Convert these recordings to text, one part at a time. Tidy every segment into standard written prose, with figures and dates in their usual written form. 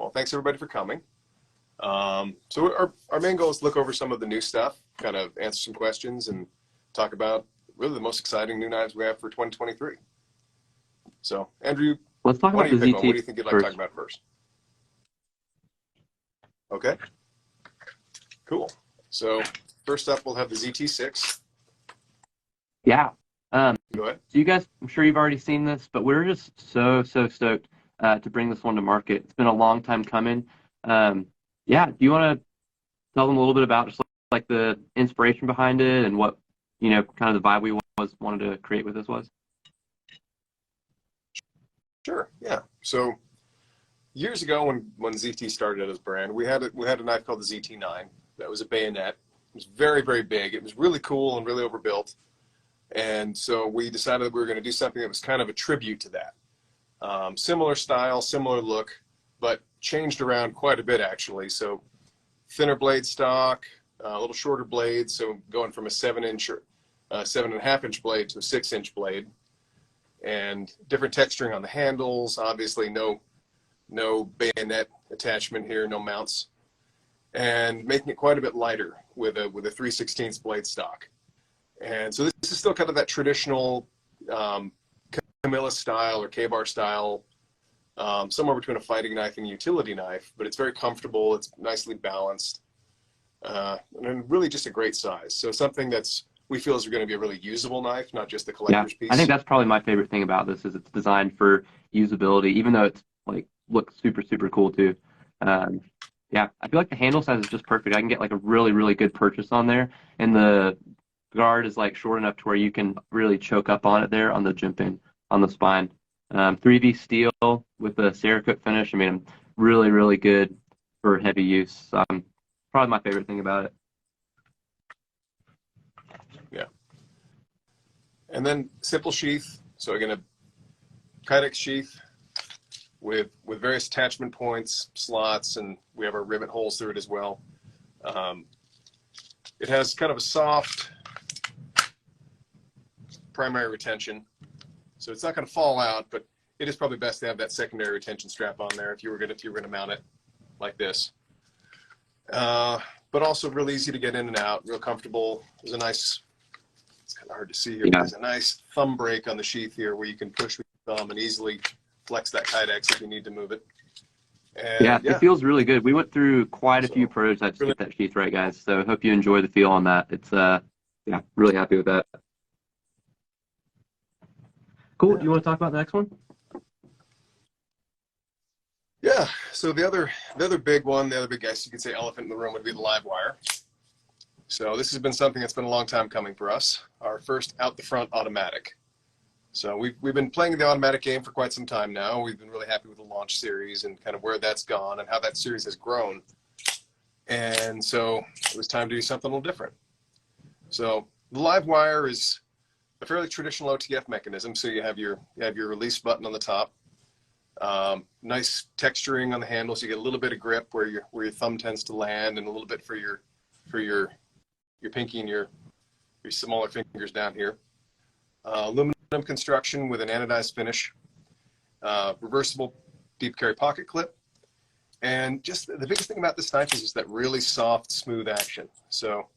Well, thanks everybody for coming. So our main goal is to look over some of the new stuff, kind of answer some questions, and talk about really the most exciting new knives we have for 2023. So, Andrew, let's talk about the ZT. What do you think you'd like to talk about first? Okay, cool. So first up, we'll have the ZT6. Yeah. Go ahead. So you guys, I'm sure you've already seen this, but we're just so stoked to bring this one to market. It's been a long time coming. Yeah, do you want to tell them a little bit about just like the inspiration behind it and what, kind of the vibe we wanted to create with this was? Sure, yeah. So years ago when ZT started as a brand, we had a knife called the ZT9 that was a bayonet. It was very, very big. It was really cool and really overbuilt. And so we decided we were going to do something that was kind of a tribute to that. Similar style, similar look, but changed around quite a bit actually. So thinner blade stock, a little shorter blade. So going from a 7-inch or 7.5-inch blade to a 6-inch blade, and different texturing on the handles. Obviously no bayonet attachment here, no mounts, and making it quite a bit lighter with a 3/16 blade stock. And so this is still kind of that traditional Camilla style or K-bar style, somewhere between a fighting knife and a utility knife, but it's very comfortable. It's nicely balanced, and really just a great size. So something we feel is going to be a really usable knife, not just a collector's piece. I think that's probably my favorite thing about this is it's designed for usability, even though it's like looks super cool too. Yeah, I feel like the handle size is just perfect. I can get like a really good purchase on there, and the guard is like short enough to where you can really choke up on it there on the jump in on the spine. 3V steel with the Cerakote finish. I mean, really good for heavy use. Probably my favorite thing about it. Yeah. And then simple sheath. So again, a Kydex sheath with various attachment points, slots, and we have our rivet holes through it as well. It has kind of a soft primary retention, so it's not going to fall out, but it is probably best to have that secondary retention strap on there if you were going to mount it like this. But also really easy to get in and out, real comfortable. There's a nice, it's kind of hard to see here, but there's a nice thumb brake on the sheath here where you can push with your thumb and easily flex that Kydex if you need to move it. And it feels really good. We went through quite a few prototypes to get that sheath right, guys. So I hope you enjoy the feel on that. It's really happy with that. Cool. Do you want to talk about the next one? Yeah. So the other big one, the other big, guess you could say, elephant in the room would be the live wire. So this has been something that's been a long time coming for us. Our first out the front automatic. So we've been playing the automatic game for quite some time now. We've been really happy with the launch series and kind of where that's gone and how that series has grown. And so it was time to do something a little different. So the live wire is a fairly traditional OTF mechanism. So you have your release button on the top. Nice texturing on the handle, so you get a little bit of grip where your thumb tends to land, and a little bit for your pinky and your smaller fingers down here. Aluminum construction with an anodized finish. Reversible deep carry pocket clip. And just the biggest thing about this knife is just that really soft, smooth action. So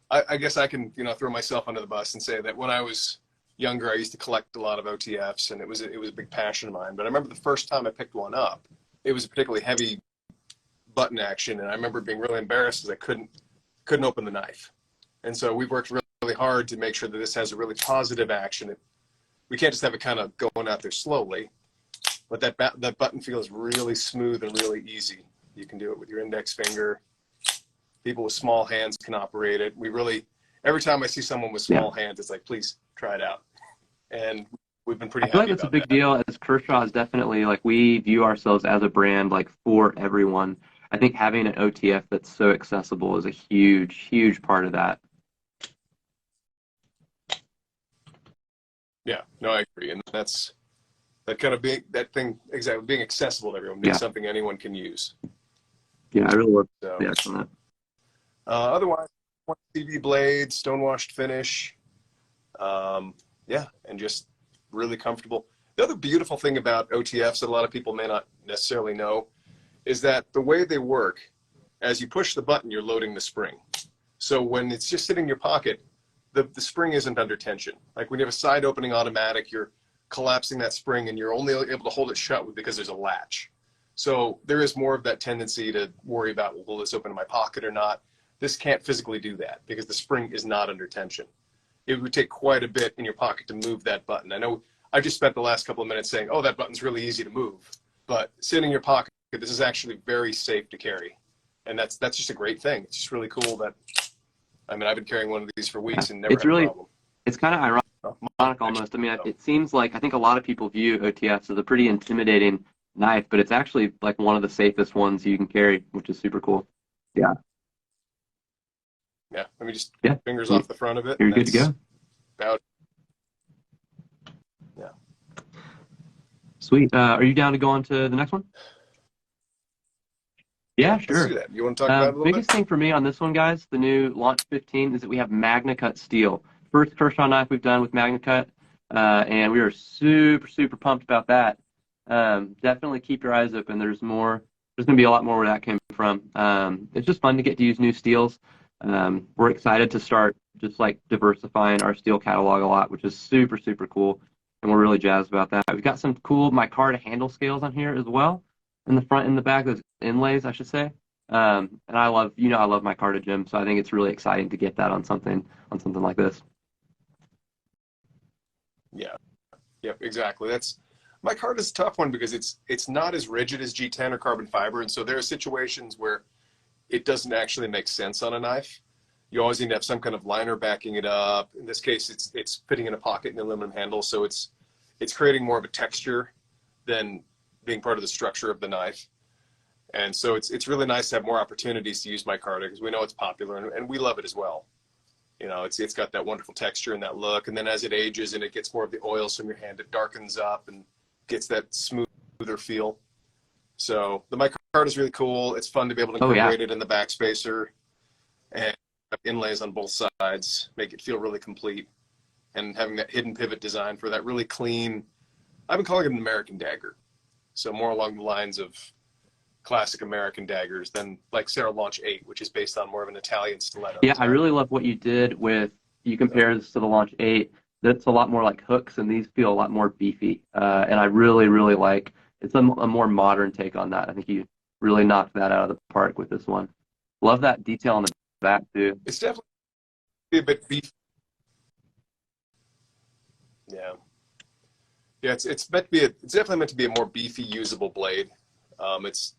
I guess I can throw myself under the bus and say that when I was younger, I used to collect a lot of OTFs, and it was a big passion of mine. But I remember the first time I picked one up, it was a particularly heavy button action, and I remember being really embarrassed because I couldn't open the knife. And so we've worked really hard to make sure that this has a really positive action. We can't just have it kind of going out there slowly, but that button feels really smooth and really easy. You can do it with your index finger. People with small hands can operate it. Every time I see someone with small hands, it's like, please try it out. And we've been pretty happy about that. I feel like that's a big deal. As Kershaw is definitely, like, we view ourselves as a brand, like, for everyone. I think having an OTF that's so accessible is a huge part of that. Yeah, no, I agree. And being accessible to everyone, being something anyone can use. Yeah, I really love the action on that. Otherwise, CV blade, stonewashed finish. And just really comfortable. The other beautiful thing about OTFs that a lot of people may not necessarily know is that the way they work, as you push the button, you're loading the spring. So when it's just sitting in your pocket, the spring isn't under tension. Like when you have a side opening automatic, you're collapsing that spring and you're only able to hold it shut because there's a latch. So there is more of that tendency to worry about, well, will this open in my pocket or not? This can't physically do that because the spring is not under tension. It would take quite a bit in your pocket to move that button. I know I just spent the last couple of minutes saying, oh, that button's really easy to move. But sitting in your pocket, this is actually very safe to carry. And that's just a great thing. It's just really cool that, I mean, I've been carrying one of these for weeks and never had a problem. It's kind of ironic almost. I mean, it seems like, I think a lot of people view OTFs as a pretty intimidating knife, but it's actually like one of the safest ones you can carry, which is super cool. Yeah. Yeah, let me just fingers off the front of it. You're good to go. About, yeah. Sweet. Are you down to go on to the next one? Yeah, sure. Let's do that. You want to talk about it a little biggest bit? thing for me on this one, guys, the new Launch 15, is that we have Magna Cut steel. First Kershaw knife we've done with Magna Cut, and we are super, super pumped about that. Definitely keep your eyes open. There's more. There's going to be a lot more where that came from. It's just fun to get to use new steels. We're excited to start just like diversifying our steel catalog a lot, which is super, super cool. And we're really jazzed about that. We've got some cool micarta handle scales on here as well, in the front and the back, those inlays, I should say. And I love, I love micarta, Jim. So I think it's really exciting to get that on something like this. Yeah. Yep, exactly. Micarta is a tough one because it's not as rigid as G10 or carbon fiber. And so there are situations where it doesn't actually make sense on a knife. You always need to have some kind of liner backing it up. In this case, it's fitting in a pocket in the aluminum handle, so it's creating more of a texture than being part of the structure of the knife. And so it's really nice to have more opportunities to use micarta because we know it's popular and we love it as well. It's got that wonderful texture and that look, and then as it ages and it gets more of the oils from your hand, it darkens up and gets that smoother feel. So the micarta is really cool. It's fun to be able to incorporate it in the back spacer and have inlays on both sides, make it feel really complete. And having that hidden pivot design for that really clean, I've been calling it an American dagger. So more along the lines of classic American daggers than like Sarah Launch 8, which is based on more of an Italian stiletto. Yeah, I really love what you did you compare this to the Launch 8. That's a lot more like hooks, and these feel a lot more beefy. And I really, really like, it's a more modern take on that. I think you really knocked that out of the park with this one. Love that detail on the back too. It's definitely a bit beefy. Yeah. Yeah, it's definitely meant to be a more beefy, usable blade. It's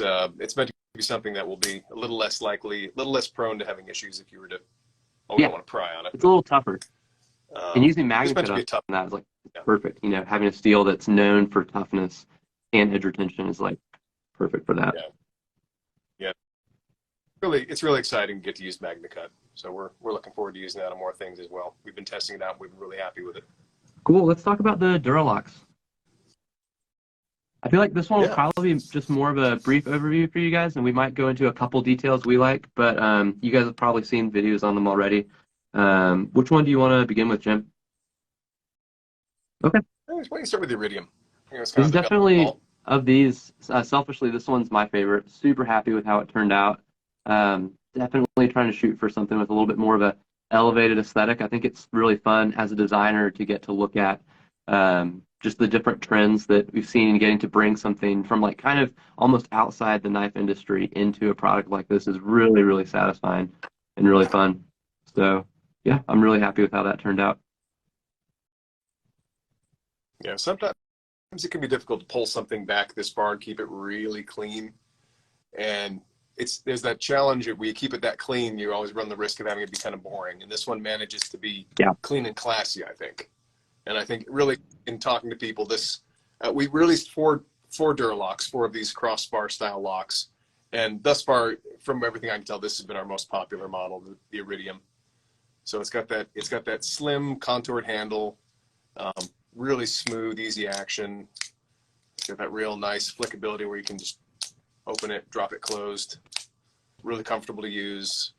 meant to be something that will be a little less likely, a little less prone to having issues if you were to, we don't want to pry on it. It's a little tougher. And using Magna Cut on that is like perfect. Having a steel that's known for toughness and edge retention is like perfect for that. Yeah. It's really exciting to get to use Magna Cut. So we're looking forward to using that on more things as well. We've been testing it out. We've been really happy with it. Cool. Let's talk about the Duralocks. I feel like this one will probably be just more of a brief overview for you guys, and we might go into a couple details we like, but you guys have probably seen videos on them already. Which one do you want to begin with, Jim? Okay. Why don't you start with the Iridium? This is definitely, of these, selfishly, this one's my favorite. Super happy with how it turned out. Definitely trying to shoot for something with a little bit more of a elevated aesthetic. I think it's really fun as a designer to get to look at just the different trends that we've seen, and getting to bring something from like kind of almost outside the knife industry into a product like this is really, really satisfying and really fun. So yeah, I'm really happy with how that turned out. Yeah, sometimes it can be difficult to pull something back this far and keep it really clean. And there's that challenge where you keep it that clean, you always run the risk of having it be kind of boring. And this one manages to be clean and classy, I think. And I think really in talking to people, we released four Duralocks, 4 of these crossbar style locks. And thus far, from everything I can tell, this has been our most popular model, the Iridium. So it's got that slim contoured handle, really smooth, easy action. It's got that real nice flickability where you can just open it, drop it closed. Really comfortable to use.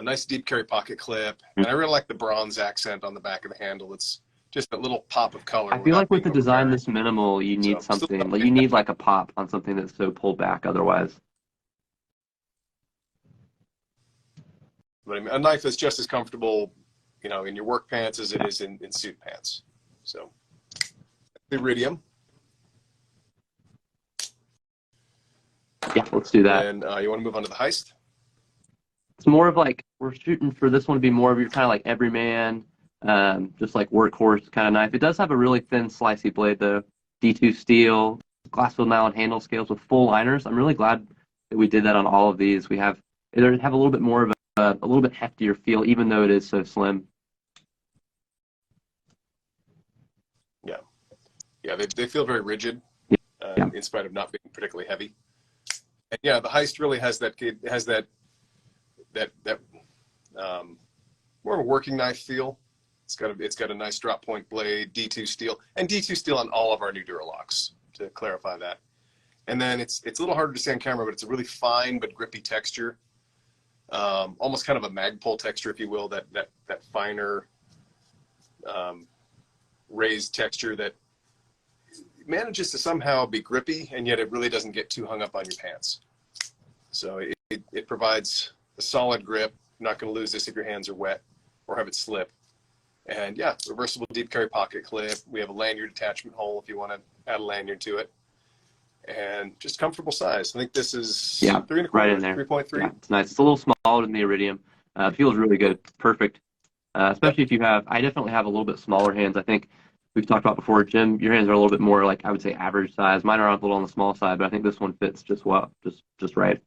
Nice deep carry pocket clip. And I really like the bronze accent on the back of the handle. It's just that little pop of color I feel without like with being the design overbearing. this minimal, you need So still something like something you need like a pop on something that's so pulled back otherwise. but I mean, a knife is just as comfortable, in your work pants as it Yeah. is in suit pants. So the iridium. Yeah, let's do that. Then you want to move on to the heist. It's more of like we're shooting for this one to be more of your kind of like everyman, just like workhorse kind of knife. It does have a really thin slicey blade though. D2 steel, glass filled nylon handle scales with full liners. I'm really glad that we did that on all of these. They have a little bit more of a little bit heftier feel, even though it is so slim. Yeah, yeah, they feel very rigid, Yeah. in spite of not being particularly heavy. And yeah, the heist really has that more of a working knife feel. It's got a nice drop point blade, D2 steel, and D2 steel on all of our new Duralocks, to clarify that. And then it's a little harder to see on camera, but it's a really fine but grippy texture, almost kind of a Magpul texture, if you will, that finer raised texture that manages to somehow be grippy, and yet it really doesn't get too hung up on your pants. So it provides a solid grip. You're not going to lose this if your hands are wet or have it slip. And yeah, reversible deep carry pocket clip. We have a lanyard attachment hole if you want to add a lanyard to it. And just comfortable size. I think this is 3 1/4, right in there. 3.3. Yeah, it's nice. It's a little smaller than the iridium. Feels really good. Perfect. Especially if you have, I definitely have a little bit smaller hands. I think we've talked about before, Jim, your hands are a little bit more like, I would say, average size. Mine are a little on the small side, but I think this one fits just well, just right.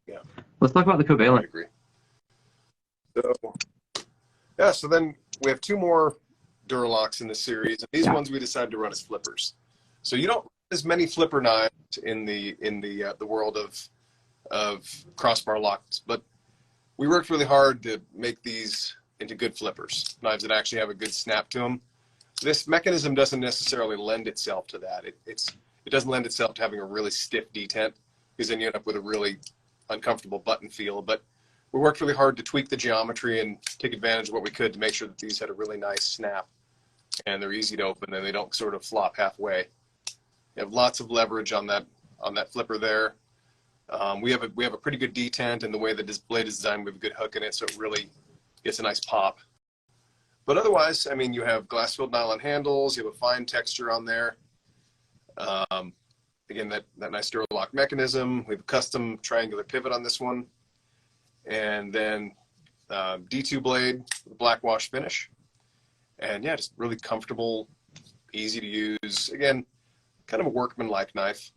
Yeah. Let's talk about the covalent. I agree. So, yeah, so then we have 2 more Duralocks in the series. And these ones we decided to run as flippers. So you don't run as many flipper knives in the world of crossbar locks, but we worked really hard to make these into good flippers, knives that actually have a good snap to them. This mechanism doesn't necessarily lend itself to that. It doesn't lend itself to having a really stiff detent, because then you end up with a really uncomfortable button feel. But we worked really hard to tweak the geometry and take advantage of what we could to make sure that these had a really nice snap, and they're easy to open and they don't sort of flop halfway. You have lots of leverage on that flipper there. We have a pretty good detent, and the way that this blade is designed, we have a good hook in it, so it really gets a nice pop. But otherwise, I mean, you have glass-filled nylon handles, you have a fine texture on there. Again, that nice Duralock mechanism. We have a custom triangular pivot on this one. And then D2 blade, black wash finish. And yeah, just really comfortable, easy to use. Again, kind of a workman-like knife.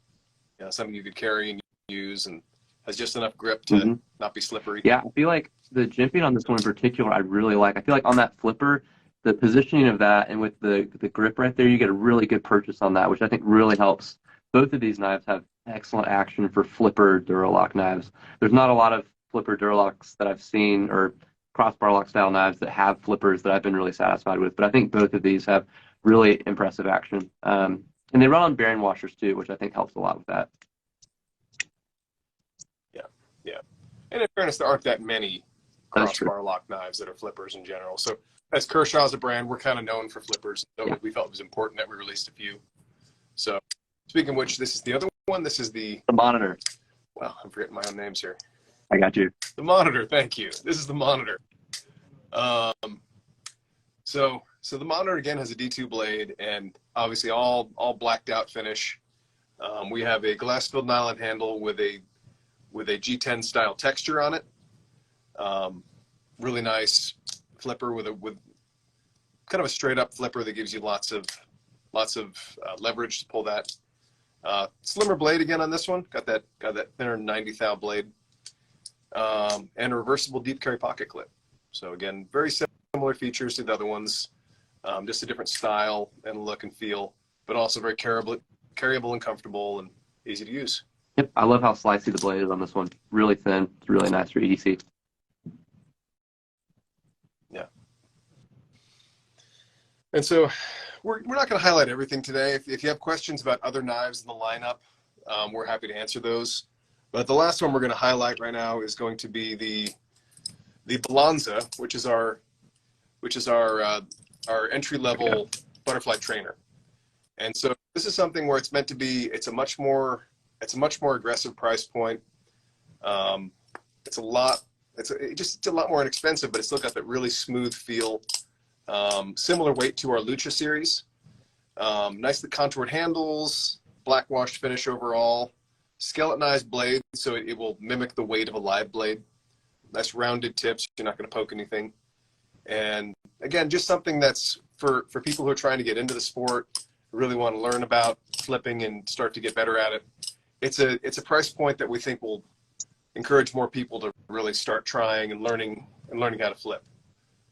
Something you could carry and use, and has just enough grip to not be slippery. Yeah, I feel like the jimping on this one in particular, I really like. I feel like on that flipper, the positioning of that and with the grip right there, you get a really good purchase on that, which I think really helps. Both of these knives have excellent action for flipper Duralock knives. There's not a lot of flipper Duralocks that I've seen, or crossbar lock style knives that have flippers that I've been really satisfied with, but I think both of these have really impressive action. And they run on bearing washers too, which I think helps a lot with that. Yeah. And in fairness, there aren't that many crossbar lock knives that are flippers in general. So as Kershaw as a brand, we're kind of known for flippers. So we felt it was important that we released a few. So speaking of which, this is the other one. This is the Monitor. Wow, I'm forgetting my own names here. I got you. The Monitor, thank you. This is the Monitor. So the Monitor again has a D2 blade, and obviously all blacked out finish. We have a glass-filled nylon handle with a G10 style texture on it. Really nice flipper with kind of a straight up flipper that gives you lots of leverage to pull that. Slimmer blade again on this one. Got that thinner 90 thou blade. And a reversible deep carry pocket clip. So again, very similar features to the other ones. Just a different style and look and feel, but also very carryable and comfortable and easy to use. Yep, I love how slicey the blade is on this one. Really thin. It's really nice for EDC. Yeah. And so we're not going to highlight everything today. If you have questions about other knives in the lineup, we're happy to answer those. But the last one we're going to highlight right now is going to be the Balanza, which is our which is our entry-level butterfly trainer. And so this is something where it's meant to be, it's a much more aggressive price point. It's a lot more inexpensive, but it's still got that really smooth feel. Similar weight to our Lucha series. Nicely contoured handles, black washed finish overall, skeletonized blade, so it will mimic the weight of a live blade. Nice rounded tips, you're not going to poke anything. And again, just something that's for people who are trying to get into the sport, really want to learn about flipping and start to get better at it. It's a price point that we think will encourage more people to really start trying and learning how to flip.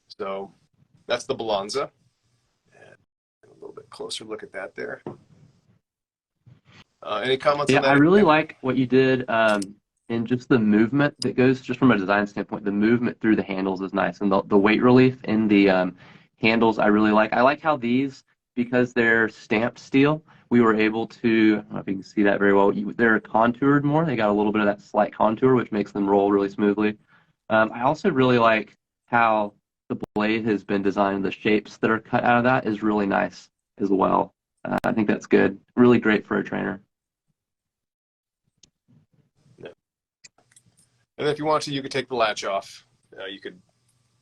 So that's the Balanza. And a little bit closer look at that there. Any comments on that? I really like what you did in just the movement that goes, just from a design standpoint, the movement through the handles is nice. And the weight relief in the handles I really like. I like how these, because they're stamped steel, we were able to, I don't know if you can see that very well, they're contoured more. They got a little bit of that slight contour, which makes them roll really smoothly. I also really like how the blade has been designed. The shapes that are cut out of that is really nice as well. I think that's good. Really great for a trainer. Yeah. And if you want to, you could take the latch off. You could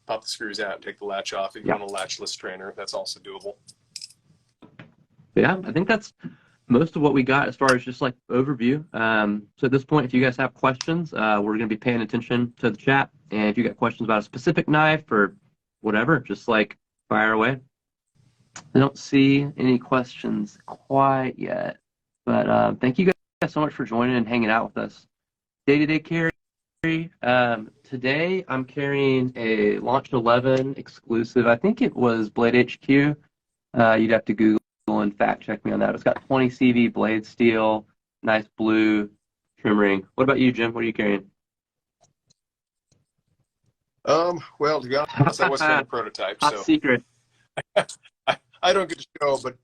pop the screws out and take the latch off. If you want a latchless trainer, that's also doable. Yeah, I think that's most of what we got as far as just like overview. So at this point, if you guys have questions, we're going to be paying attention to the chat. And if you got questions about a specific knife or whatever, just like fire away. I don't see any questions quite yet, but thank you guys so much for joining and hanging out with us. Day-to-day carry. Today I'm carrying a Launch 11 exclusive. I think it was Blade HQ. You'd have to Google and fact check me on that. It's got 20 CV blade steel, nice blue trim ring. What about you, Jim? What are you carrying? Well, to be honest, I was carrying a prototype. Top secret. I don't get to show, but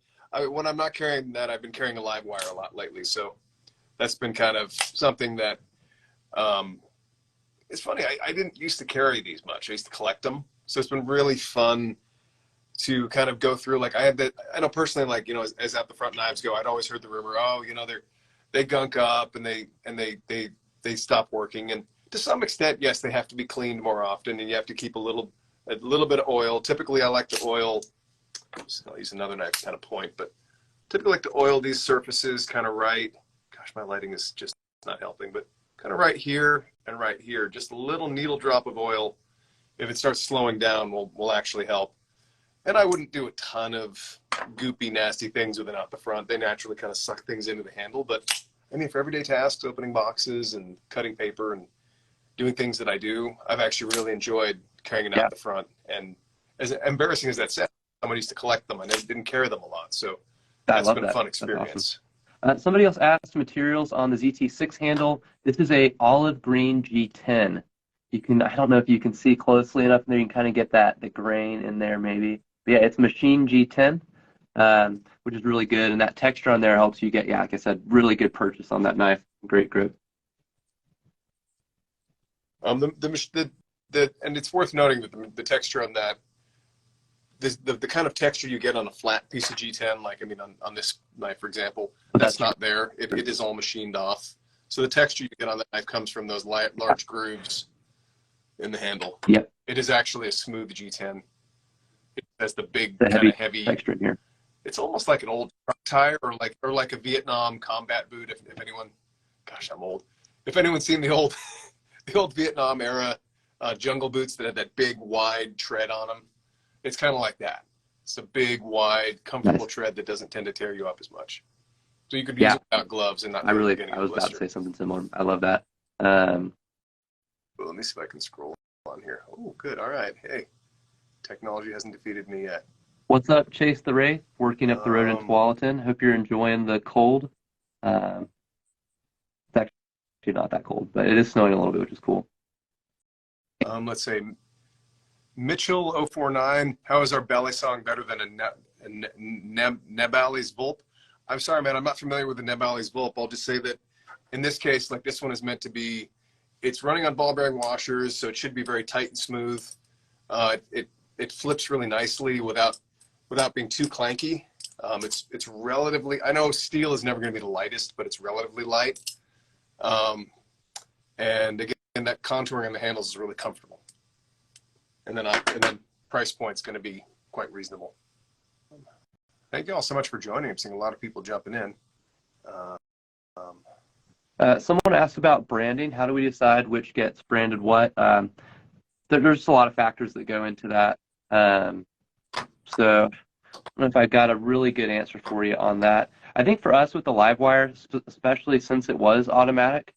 when I'm not carrying that, I've been carrying a live wire a lot lately. So that's been kind of something that, it's funny. I didn't used to carry these much. I used to collect them. So it's been really fun to kind of go through. Like I know personally, like, as at the front knives go, I'd always heard the rumor, they gunk up and they stop working. And to some extent, yes, they have to be cleaned more often, and you have to keep a little bit of oil. Typically, I like to oil. I'll use another knife kind of point, but typically like to oil these surfaces kind of right. Gosh, my lighting is just not helping, but kind of right here and right here. Just a little needle drop of oil, if it starts slowing down, will actually help. And I wouldn't do a ton of goopy, nasty things with it out the front. They naturally kind of suck things into the handle. But I mean, for everyday tasks, opening boxes and cutting paper and doing things that I do, I've actually really enjoyed carrying it out the front. And as embarrassing as that sounds, someone used to collect them. I didn't carry them a lot. So that's been a fun experience. Awesome. Somebody else asked materials on the ZT6 handle. This is a olive green G10. I don't know if you can see closely enough there. You can kind of get the grain in there maybe. But yeah, it's machine G10, which is really good. And that texture on there helps you get, like I said, really good purchase on that knife. Great grip. And it's worth noting that the texture on that, the kind of texture you get on a flat piece of G10, like, I mean, on this knife, for example, that's not there. It is all machined off. So the texture you get on that knife comes from those large grooves in the handle. Yep. It is actually a smooth G10. It has the big kind of heavy texture in here. It's almost like an old truck tire or like a Vietnam combat boot. If anyone, gosh, I'm old. If anyone's seen the old Vietnam era jungle boots that had that big wide tread on them, it's kind of like that. It's a big, wide, comfortable tread that doesn't tend to tear you up as much. So you could use it without gloves and not. I was about to say something similar. I love that. Well, let me see if I can scroll on here. Oh, good. All right. Hey, technology hasn't defeated me yet. What's up, Chase the Wraith? Working up the road in Tualatin. Hope you're enjoying the cold. It's actually not that cold, but it is snowing a little bit, which is cool. Let's say Mitchell 049. How is our ballet song better than a Nebali's Vulp? I'm sorry, man. I'm not familiar with the Nebali's Vulp. I'll just say that in this case, like this one is meant to be. It's running on ball bearing washers, so it should be very tight and smooth. it flips really nicely without being too clanky. It's relatively, I know steel is never going to be the lightest, but it's relatively light. And again, that contouring on the handles is really comfortable. And then price point's going to be quite reasonable. Thank you all so much for joining. I'm seeing a lot of people jumping in. Someone asked about branding. How do we decide which gets branded what? There's a lot of factors that go into that. So I don't know if I've got a really good answer for you on that. I think for us with the Livewire, especially since it was automatic,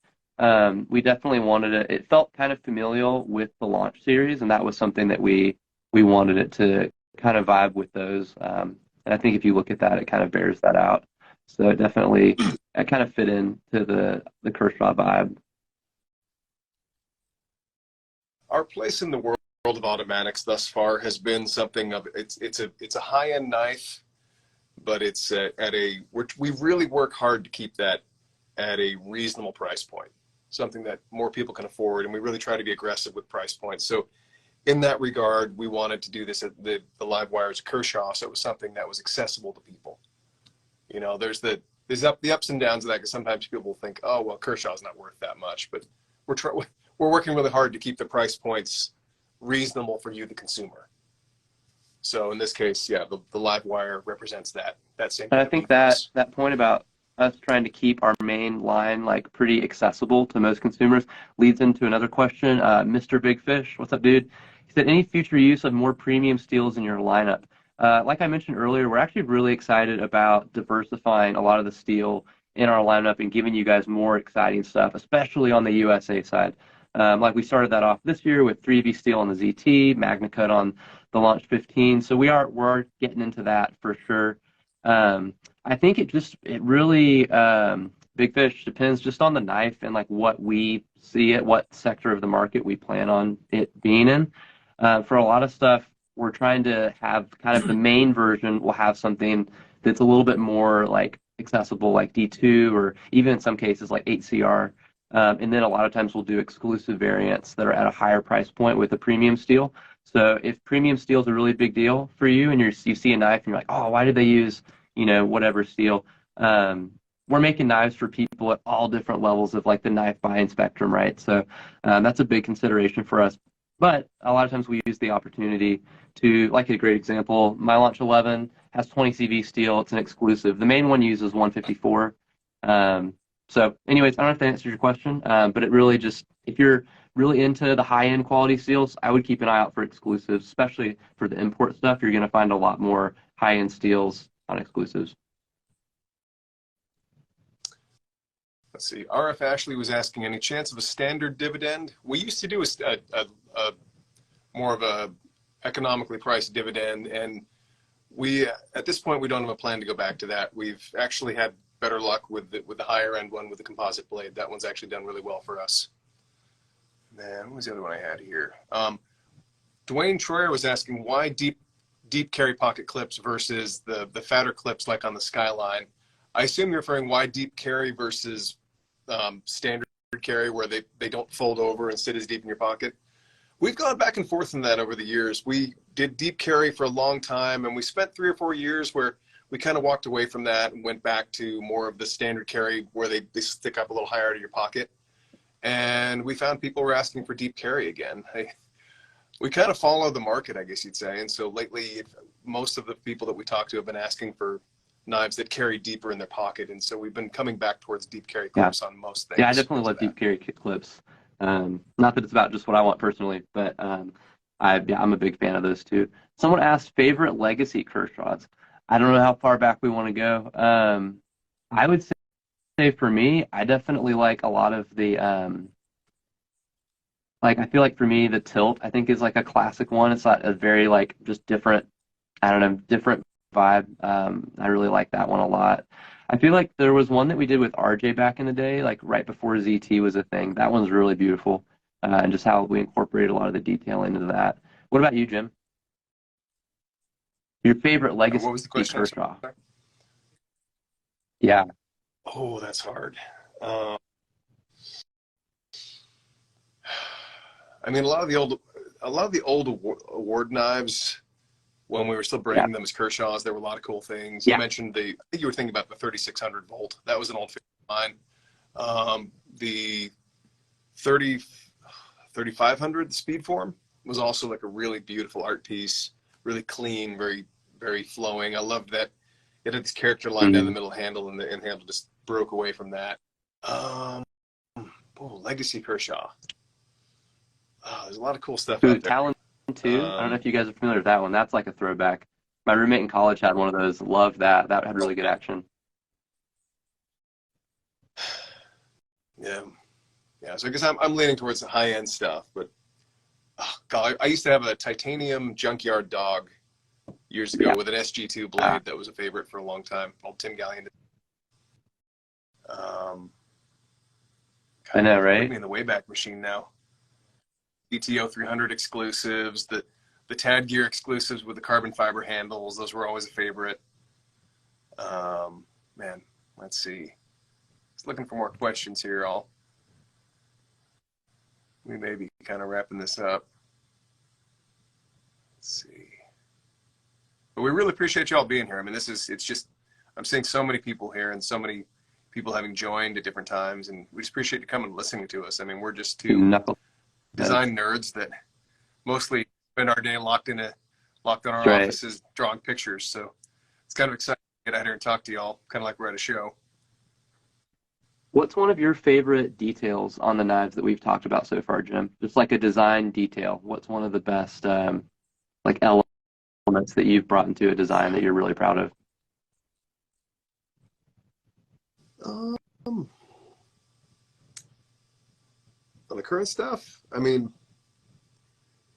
we definitely wanted it. It felt kind of familial with the launch series, and that was something that we wanted it to kind of vibe with those. And I think if you look at that, it kind of bears that out. So it kind of fit into the Kershaw vibe. Our place in the world of automatics thus far has been something of it's a high-end knife, but it's we really work hard to keep that at a reasonable price point, something that more people can afford, and we really try to be aggressive with price points. So in that regard, we wanted to do this at the Livewires Kershaw, so it was something that was accessible to people. You know, there's the ups and downs of that, because sometimes people think, oh well, Kershaw's not worth that much, but we're working really hard to keep the price points reasonable for you, the consumer. So in this case, yeah, the Livewire represents that same. And I think that point about us trying to keep our main line like pretty accessible to most consumers leads into another question. Mr. Big Fish, what's up, dude? He said, any future use of more premium steels in your lineup? Like I mentioned earlier, we're actually really excited about diversifying a lot of the steel in our lineup and giving you guys more exciting stuff, especially on the USA side. Like we started that off this year with 3V steel on the ZT, Magna Cut on the Launch 15. So we're getting into that for sure. I think it really, Big Fish, depends just on the knife and like what we see it, what sector of the market we plan on it being in. For a lot of stuff, we're trying to have kind of the main version will have something that's a little bit more like accessible, like D2 or even in some cases like 8CR. And then a lot of times we'll do exclusive variants that are at a higher price point with a premium steel. So if premium steel is a really big deal for you and you see a knife and you're like, oh, why did they use, whatever steel? We're making knives for people at all different levels of like the knife buying spectrum, right? So that's a big consideration for us. But a lot of times we use the opportunity to, like a great example, my Launch 11 has 20 CV steel. It's an exclusive. The main one uses 154. So anyways, I don't know if that answers your question, but it really just, if you're really into the high-end quality steels, I would keep an eye out for exclusives, especially for the import stuff. You're going to find a lot more high-end steels on exclusives. Let's see. RF Ashley was asking, any chance of a standard dividend? We used to do a more of a economically priced dividend, and we at this point we don't have a plan to go back to that. We've actually had better luck with the higher end one with the composite blade. That one's actually done really well for us. Man, what was the other one I had here? Dwayne Troyer was asking why deep carry pocket clips versus the fatter clips like on the Skyline. I assume you're referring why deep carry versus standard carry, where they don't fold over and sit as deep in your pocket. We've gone back and forth on that over the years. We did deep carry for a long time, and we spent 3 or 4 years where we kind of walked away from that and went back to more of the standard carry where they stick up a little higher to your pocket. And we found people were asking for deep carry again. We kind of follow the market, I guess you'd say. And so lately, most of the people that we talk to have been asking for knives that carry deeper in their pocket. And so we've been coming back towards deep carry clips on most things. Yeah, I definitely love deep carry clips. Not that it's about just what I want personally, but I'm a big fan of those too. Someone asked favorite legacy Kershaws. I don't know how far back we want to go. I would say for me, I definitely like a lot of the I feel like for me the tilt I think is like a classic one. It's not a very like just different, I don't know, different vibe. I really like that one a lot. I feel like there was one that we did with RJ back in the day, like right before ZT was a thing. That one's really beautiful, and just how we incorporated a lot of the detailing into that. What about you, Jim? Your favorite legacy what was the question? Kershaw? Yeah. Oh, that's hard. I mean, a lot of the old, a lot of the old award knives when we were still branding them as Kershaw's. There were a lot of cool things. You mentioned I think you were thinking about the 3600 volt. That was an old favorite of mine. The 3500, the speed form, was also like a really beautiful art piece, really clean, very, very flowing. I loved that it had this character line down the middle handle, and the handle just broke away from that. Legacy Kershaw. There's a lot of cool stuff out there. Talon 2. I don't know if you guys are familiar with that one. That's like a throwback. My roommate in college had one of those. Loved that. That had really good action. Yeah. So I guess I'm leaning towards the high end stuff, but God, I used to have a titanium junkyard dog years ago with an SG2 blade that was a favorite for a long time. Old Tim Gallion. I know, right? Put me in the Wayback Machine now. DTO 300 exclusives, the Tad Gear exclusives with the carbon fiber handles. Those were always a favorite. Man, let's see. Just looking for more questions here. We may be kind of wrapping this up. Let's see. But we really appreciate y'all being here. I mean, I'm seeing so many people here and so many people having joined at different times, and we just appreciate you coming and listening to us. I mean, we're just two design nerds that mostly spend our day locked in our offices drawing pictures. So it's kind of exciting to get out here and talk to y'all, kind of like we're at a show. What's one of your favorite details on the knives that we've talked about so far, Jim? Just like a design detail. What's one of the best like elements that you've brought into a design that you're really proud of? On the current stuff, I mean,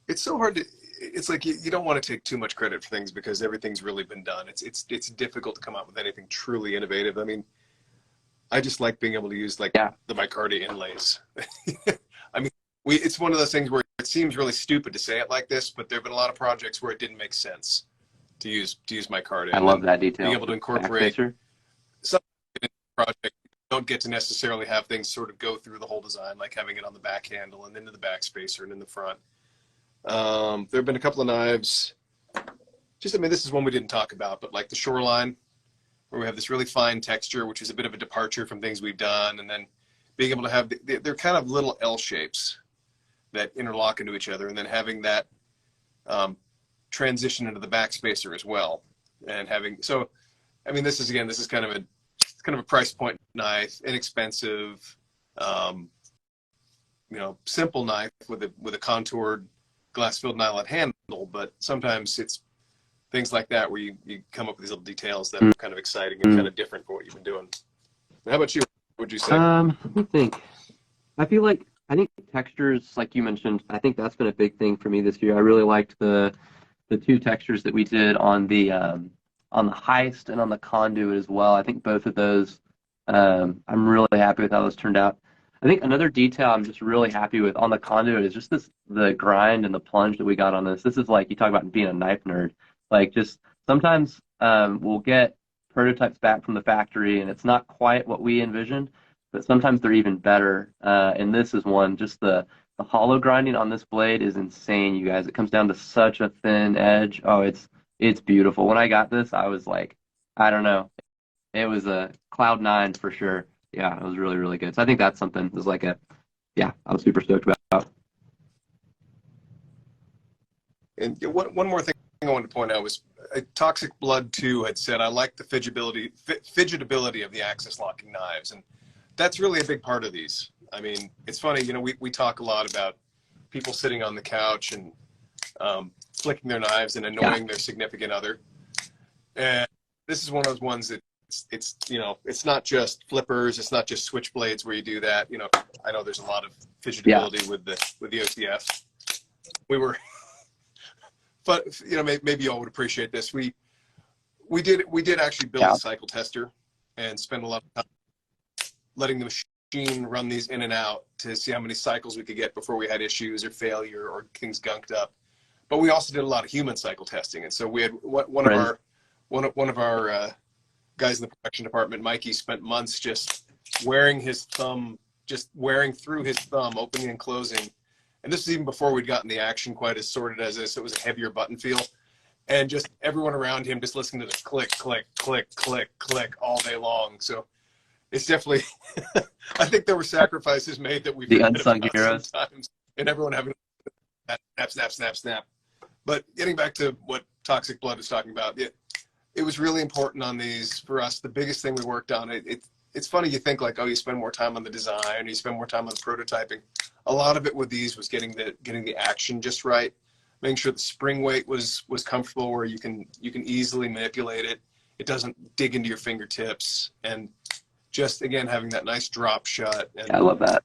it's so hard to. It's like you don't want to take too much credit for things because everything's really been done. It's difficult to come up with anything truly innovative. I mean, I just like being able to use the micarta inlays. I mean, it's one of those things where it seems really stupid to say it like this, but there have been a lot of projects where it didn't make sense to use micarta. I love that detail. Being able to incorporate some project, you don't get to necessarily have things sort of go through the whole design, like having it on the back handle and into the back spacer and in the front. There have been a couple of knives. I mean, this is one we didn't talk about, but like the Shoreline, where we have this really fine texture, which is a bit of a departure from things we've done, and then being able to have they're kind of little L shapes that interlock into each other, and then having that transition into the back spacer as well, and so I mean, this is kind of a price point knife, inexpensive, simple knife with a contoured glass-filled nylon handle, but sometimes it's things like that where you come up with these little details that are kind of exciting and kind of different from what you've been doing. How about you? What would you say? Let me think. I think textures, like you mentioned, I think that's been a big thing for me this year. I really liked the two textures that we did on the Heist and on the Conduit as well. I think both of those, I'm really happy with how those turned out. I think another detail I'm just really happy with on the Conduit is just the grind and the plunge that we got on this. This is like, you talk about being a knife nerd. Like, just sometimes we'll get prototypes back from the factory and it's not quite what we envisioned, but sometimes they're even better. And this is one, just the hollow grinding on this blade is insane, you guys. It comes down to such a thin edge. Oh, it's beautiful. When I got this, I was like, I don't know. It was a cloud nine for sure. Yeah, it was really, really good. So I think that's something that's like I was super stoked about. And one more thing I wanted to point out was Toxic Blood 2 had said, I like the fidgetability of the axis locking knives. And that's really a big part of these. I mean, it's funny, we talk a lot about people sitting on the couch and flicking their knives and annoying their significant other. And this is one of those ones that it's not just flippers, it's not just switchblades where you do that. I know there's a lot of fidgetability with the OTF. But maybe y'all would appreciate this. We did actually build a cycle tester and spend a lot of time letting the machine run these in and out to see how many cycles we could get before we had issues or failure or things gunked up. But we also did a lot of human cycle testing, and so we had one of our guys in the production department, Mikey, spent months just wearing through his thumb, opening and closing, And this was even before we'd gotten the action quite as sorted as this. It was a heavier button feel. And just everyone around him just listening to the click, click, click, click, click all day long. So it's definitely, I think there were sacrifices made that we The forget unsung about heroes. sometimes. And everyone having snap, snap, snap, snap. But getting back to what Toxic Blood was talking about, it was really important on these for us. The biggest thing we worked on, it's funny you think like, oh, you spend more time on the design, you spend more time on the prototyping. A lot of it with these was getting the action just right, making sure the spring weight was comfortable where you can easily manipulate it. It doesn't dig into your fingertips, and just again having that nice drop shot. And I love that.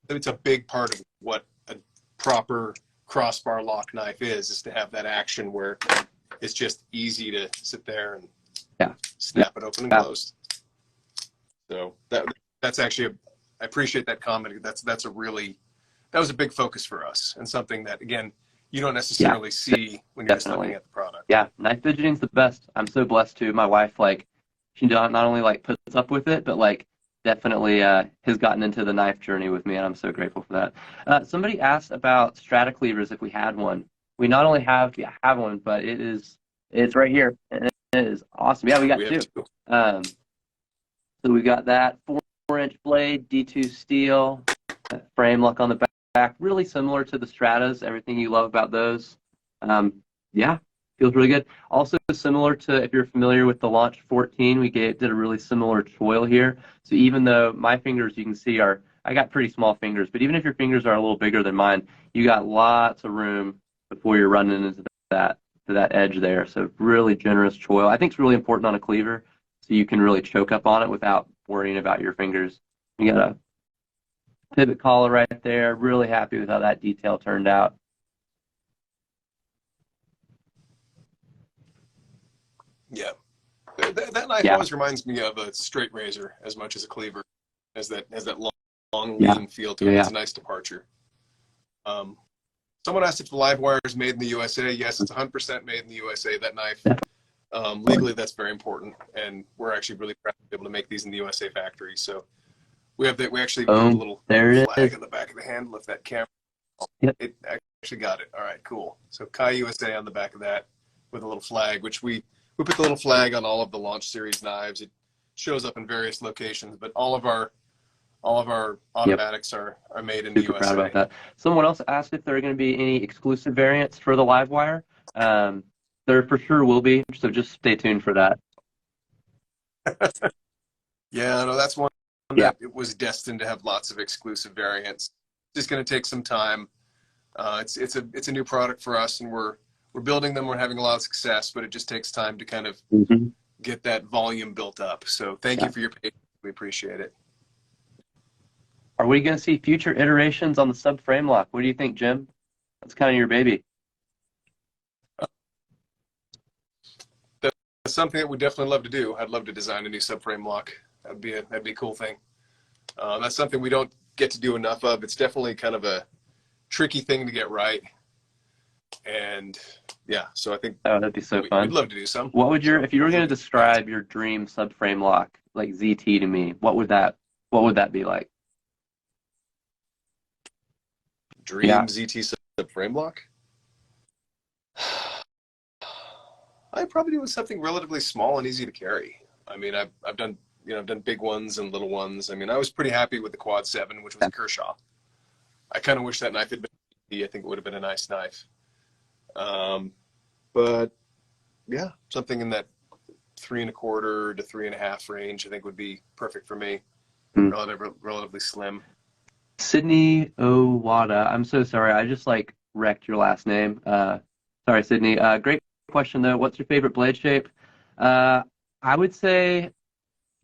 It's a big part of what a proper crossbar lock knife is to have that action where it's just easy to sit there and snap it open and closed. So that's actually I appreciate that comment. That was a big focus for us, and something that again you don't necessarily see when you're just looking at the product. Yeah, knife fidgeting's the best. I'm so blessed too. My wife, like, she not only like puts up with it, but like definitely has gotten into the knife journey with me, and I'm so grateful for that. Somebody asked about strata cleavers if we had one. We not only have one, but it's right here, and it is awesome. Yeah, we got two. So we got that 4-inch blade, D2 steel, frame lock on the back, really similar to the Stratas. Everything you love about those. Yeah, feels really good. Also similar to, if you're familiar with the Launch 14, we did a really similar choil here. So even though my fingers, you can see, I got pretty small fingers, but even if your fingers are a little bigger than mine, you got lots of room before you're running into that edge there. So really generous choil. I think it's really important on a cleaver, so you can really choke up on it without worrying about your fingers. You got a pivot collar right there. Really happy with how that detail turned out. Yeah, that knife always reminds me of a straight razor as much as a cleaver, has that long lean feel to it. It's a nice departure. Someone asked if the live wire is made in the USA. Yes, it's 100% made in the USA. That knife, legally, that's very important, and we're actually really proud to be able to make these in the USA factory. So we actually put a little flag on the back of the handle of that camera. Yep. It actually got it. All right, cool. So Kai USA on the back of that with a little flag, which we put the little flag on all of the Launch Series knives. It shows up in various locations, but all of our automatics are made in the USA. Proud about that. Someone else asked if there are going to be any exclusive variants for the live wire. There for sure will be, so just stay tuned for that. Yeah, no, that's one that it was destined to have lots of exclusive variants. It's just going to take some time. It's a new product for us, and we're building them. We're having a lot of success, but it just takes time to kind of get that volume built up. So thank you for your patience. We appreciate it. Are we going to see future iterations on the subframe lock? What do you think, Jim? That's kind of your baby. That's something that we definitely love to do. I'd love to design a new subframe lock. That'd be a cool thing. That's something we don't get to do enough of. It's definitely kind of a tricky thing to get right. And yeah, so I think that'd be so fun. We'd love to do some. What would if you were going to describe your dream subframe lock, like ZT to me, what would that be like? Dream ZT subframe lock? I'd probably do something relatively small and easy to carry. I mean, I've done big ones and little ones. I mean, I was pretty happy with the Quad 7, which was a Kershaw. I kind of wish that knife had been. I think it would have been a nice knife. But yeah, something in that 3 1/4 to 3 1/2 range, I think would be perfect for me. Relatively slim. Sydney Owada. I'm so sorry. I just wrecked your last name. Sorry, Sydney. Great question though. What's your favorite blade shape? I would say,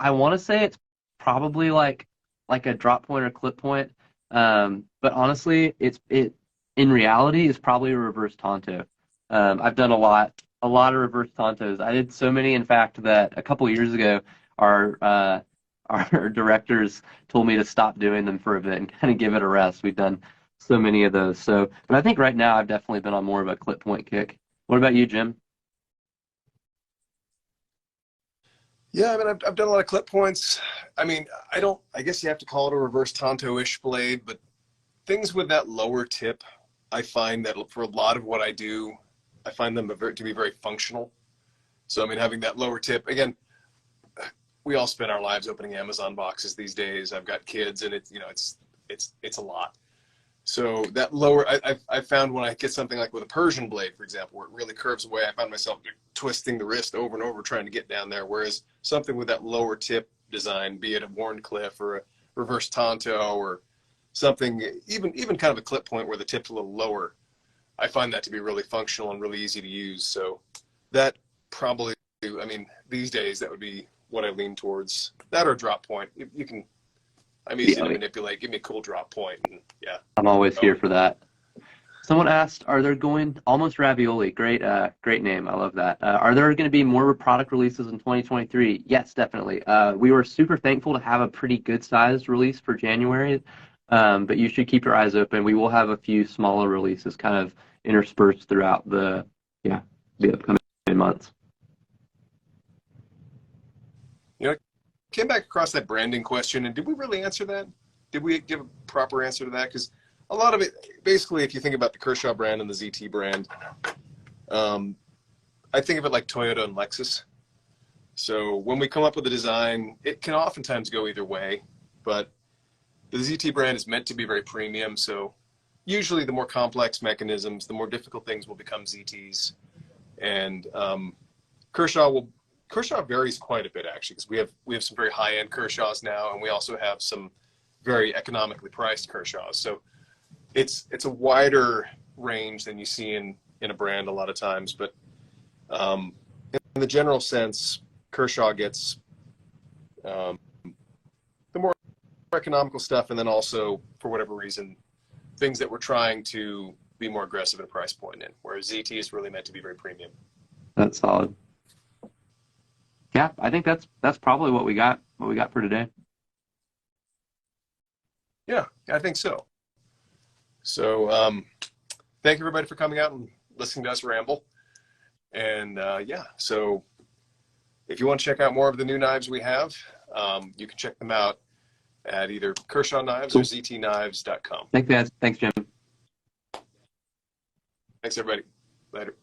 I want to say it's probably like a drop point or clip point. But honestly, in reality is probably a reverse Tonto. I've done a lot of reverse Tontos. I did so many, in fact, that a couple of years ago, our directors told me to stop doing them for a bit and kind of give it a rest. We've done so many of those. So, but I think right now I've definitely been on more of a clip point kick. What about you, Jim? Yeah, I mean, I've done a lot of clip points. I mean, I guess you have to call it a reverse Tonto-ish blade, but things with that lower tip, I find that for a lot of what I do, I find them to be very functional. So, I mean, having that lower tip, again, we all spend our lives opening Amazon boxes these days. I've got kids, and it's a lot. So that lower, I found when I get something like with a Persian blade, for example, where it really curves away, I find myself twisting the wrist over and over trying to get down there. Whereas something with that lower tip design, be it a Warncliffe or a reverse Tonto or something, even kind of a clip point where the tip's a little lower, I find that to be really functional and really easy to use. So that probably, I mean, these days that would be what I lean towards. That or drop point. You can, I'm easy to manipulate. Give me a cool drop point, and yeah. I'm always here for that. Someone asked, are there going, almost ravioli, great name, I love that. Are there going to be more product releases in 2023? Yes, definitely. We were super thankful to have a pretty good sized release for January, but you should keep your eyes open. We will have a few smaller releases kind of interspersed throughout the upcoming months. You know, came back across that branding question, and did we really answer that? Did we give a proper answer to that? Because a lot of it, basically, if you think about the Kershaw brand and the ZT brand, I think of it like Toyota and Lexus. So when we come up with a design, it can oftentimes go either way, but the ZT brand is meant to be very premium. So usually the more complex mechanisms, the more difficult things will become ZTs. And Kershaw varies quite a bit, actually, because we have some very high-end Kershaws now, and we also have some very economically priced Kershaws. So it's a wider range than you see in a brand a lot of times. But in the general sense, Kershaw gets the more economical stuff, and then also, for whatever reason, things that we're trying to be more aggressive at a price point in, whereas ZT is really meant to be very premium. That's solid. Yeah, I think that's probably what we got for today. Yeah, I think so. So thank you everybody for coming out and listening to us ramble. And so if you want to check out more of the new knives we have, you can check them out at either Kershaw Knives or ZTKnives.com. Thanks, guys. Thanks, Jim. Thanks, everybody. Later.